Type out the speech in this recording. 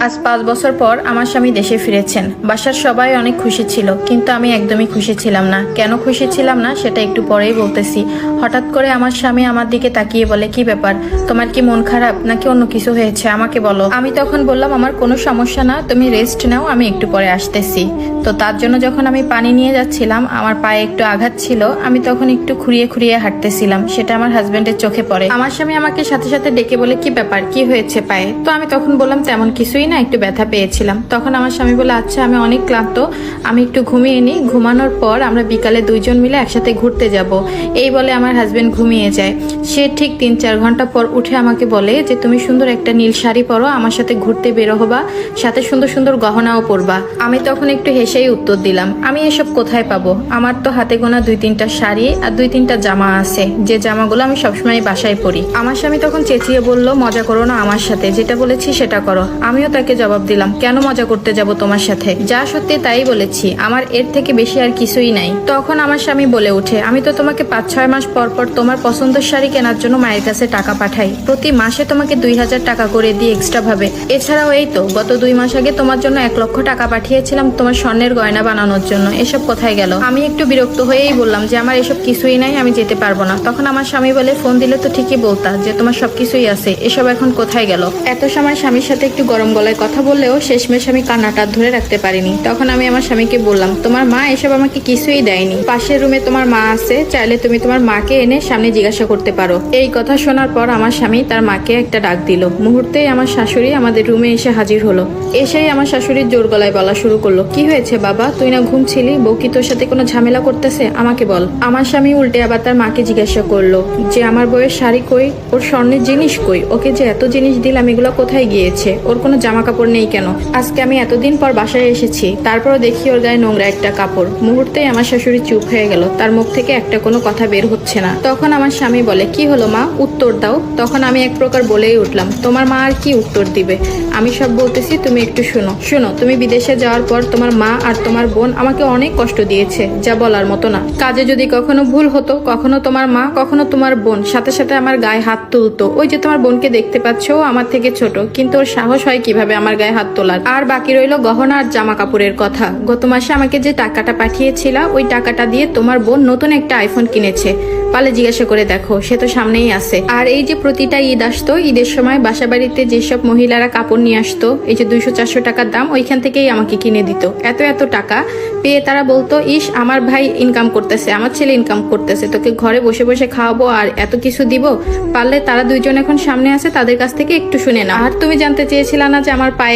আজ 5 বছর পর আমার স্বামী দেশে ফিরেছেন। বাসার সবাই অনেক খুশি ছিল, কিন্তু আমি একদমই খুশি ছিলাম না। কেন খুশি ছিলাম না সেটা একটু পরেই বলতেছি। হঠাৎ করে আমার স্বামী আমার দিকে তাকিয়ে বলে, কি ব্যাপার, তোমার কি মন খারাপ নাকি অন্য কিছু হয়েছে, আমাকে বলো। আমি তখন বললাম, আমার কোনো সমস্যা না, তুমি রেস্ট নাও, আমি একটু পরে আসতেছি। তো তার জন্য যখন আমি পানি নিয়ে যাচ্ছিলাম, আমার পায়ে একটু আঘাত ছিল, আমি তখন একটু খুঁড়িয়ে খুঁড়িয়ে হাঁটতেছিলাম। সেটা আমার হাজবেন্ডের চোখে পড়ে। আমার স্বামী আমাকে সাথে সাথে ডেকে বলে, কি ব্যাপার, কি হয়েছে পায়ে? তো আমি তখন বললাম, তেমন কিছুই না, একটু ব্যথা পেয়েছিলাম। তখন আমার স্বামী বলে, আচ্ছা আমি অনেক ক্লান্ত, আমি একটু ঘুমিয়ে নিই, ঘুমানোর পর আমরা বিকালে দুইজন মিলে একসাথে ঘুরতে যাব। এই বলে আমার হাজবেন্ড ঘুমিয়ে যায়। সে ঠিক 3-4 ঘন্টা পর উঠে আমাকে বলে যে, তুমি সুন্দর একটা নীল শাড়ি পরো, আমার সাথে ঘুরতে বেরো হবা, সাথে সুন্দর সুন্দর গহনাও পরবা। আমি তখন একটু হেসেই উত্তর দিলাম, আমি এসব কোথায় পাবো? আমার তো হাতে গোনা 2-3টা শাড়ি আর 2-3টা জামা আছে, যে জামাগুলো আমি সবসময় বাসায় পরি। আমার স্বামী তখন চেঁচিয়ে বলল, মজা করো না আমার সাথে, যেটা বলেছি সেটা করো। আমিও তাকে জবাব দিলাম, কেন মজা করতে যাব তোমার সাথে? যা সত্যি তাই বলেছি, আমার এর থেকে বেশি আর কিছুই নাই। তখন আমার স্বামী বলে ওঠে, আমি তো তোমাকে 5-6 মাস পর পর তোমার পছন্দের শাড়ি কেনার জন্য মায়ের কাছে টাকা পাঠাই, প্রতি মাসে তোমাকে 2000 টাকা করে দিই এক্সট্রা ভাবে। এছাড়াও এই তো গত 2 মাস আগে তোমার জন্য 1 লক্ষ টাকা পাঠিয়েছিলাম তোমার স্বর্ণের গয়না বানানোর জন্য। এসব কোথায় গেল? আমি একটু বিরক্ত হয়েই বললাম যে আমার এসব কিছুই নাই, আমি যেতে পারবো না। তখন আমার স্বামী বলে, ফোন দিলে তো ঠিকই বলতা যে তোমার সবকিছুই আছে, এসব এখন কোথায় গেল? এত সময় স্বামীর সাথে একটু গরম গলায় কথা বললেও শেষমেশ আমি কান্নাটা ধরে রাখতে পারিনি। তখন আমি আমার স্বামীকে বললাম, তোমার মা এসব আমাকে কিছুই দেয়নি, পাশের রুমে তোমার মা আছে, চাইলে তুমি তোমার মাকে এনে সামনে জিজ্ঞাসা করতে পারো। এই কথা শোনার পর আমার স্বামী তার মাকে একটা ডাক দিল। মুহূর্তেই আমার শাশুড়ি আমাদের রুমে এসে হাজির হলো। এসেই আমার শাশুড়ির জোর গলায় বলা শুরু করলো, কি হয়েছে বাবা, তুই না ঘুমছিলি? বউ কি তোর সাথে কোনো ঝামেলা করতেছে? আমাকে বল। আমার স্বামী উল্টে আবার তার মাকে জিজ্ঞাসা করলো যে, আমার বউয়ের শাড়ি কই, ওর স্বর্ণের জিনিস কই, ওকে যে এত জিনিস দিলাম এগুলো কোথায় গিয়েছে, ওর কোনো জামা কাপড় নেই কেন? আজকে আমি এতদিন পর বাসায় এসেছি, তারপরও দেখি ওর গায়ে নোংরা একটা কাপড়। মুহূর্তেই আমার শাশুড়ি চুপ হয়ে গেল, তার মুখ থেকে একটা কোনো কথা বের হচ্ছে না। তখন আমার স্বামী বলে, কি হলো মা, উত্তর দাও। তখন আমি এক প্রকার বলেই উঠলাম, তোমার মা আর কি উত্তর দিবে, আমি সব বলতেছি, তুমি একটু শোনো। তুমি বিদেশে যাওয়ার পর তোমার মা আর তোমার বোন আমাকে অনেক কষ্ট দিয়েছে, যা বলার মতো না। কাজে যদি কখনো ভুল হতো, কখনো তোমার মা কখনো তোমার বোন সাথে সাথে আমার গায়ে হাত তুলতো। ওই যে তোমার বোনকে দেখতে পাচ্ছ, ও আমার থেকে ছোট, কিন্তু ওর সাহস হয় কিভাবে আমার গায়ে হাত তোলার? আর বাকি রইল গহনা আর জামা কাপড়ের কথা। গত মাসে আমাকে যে টাকাটা পাঠিয়েছিল, ওই টাকাটা দিয়ে তোমার বোন নতুন একটা আইফোন কিনেছে, পালে জিজ্ঞাসা করে দেখো, সে তো সামনেই আছে। আর এই যে প্রতিটা ঈদ আসতো, ঈদের সময় বাসা বাড়িতে যেসব মহিলারা কাপড় নিয়ে আসতো, এই যে 200-400 টাকার দাম, ওইখান থেকেই আমাকে কিনে দিত। এত টাকা পেয়ে তারা বলতো, ইস আমার ভাই ইনকাম করতেছে, আমার ছেলে ইনকাম করতেছে, তোকে ঘরে বসে বসে খাওয়াবো আর এত কিছু দিব। পারলে তারা দুইজন এখন সামনে আছে, তাদের কাছ থেকে একটু শুনে না। আর তুমি জানতে চেয়েছিলা না যে আমার পায়ে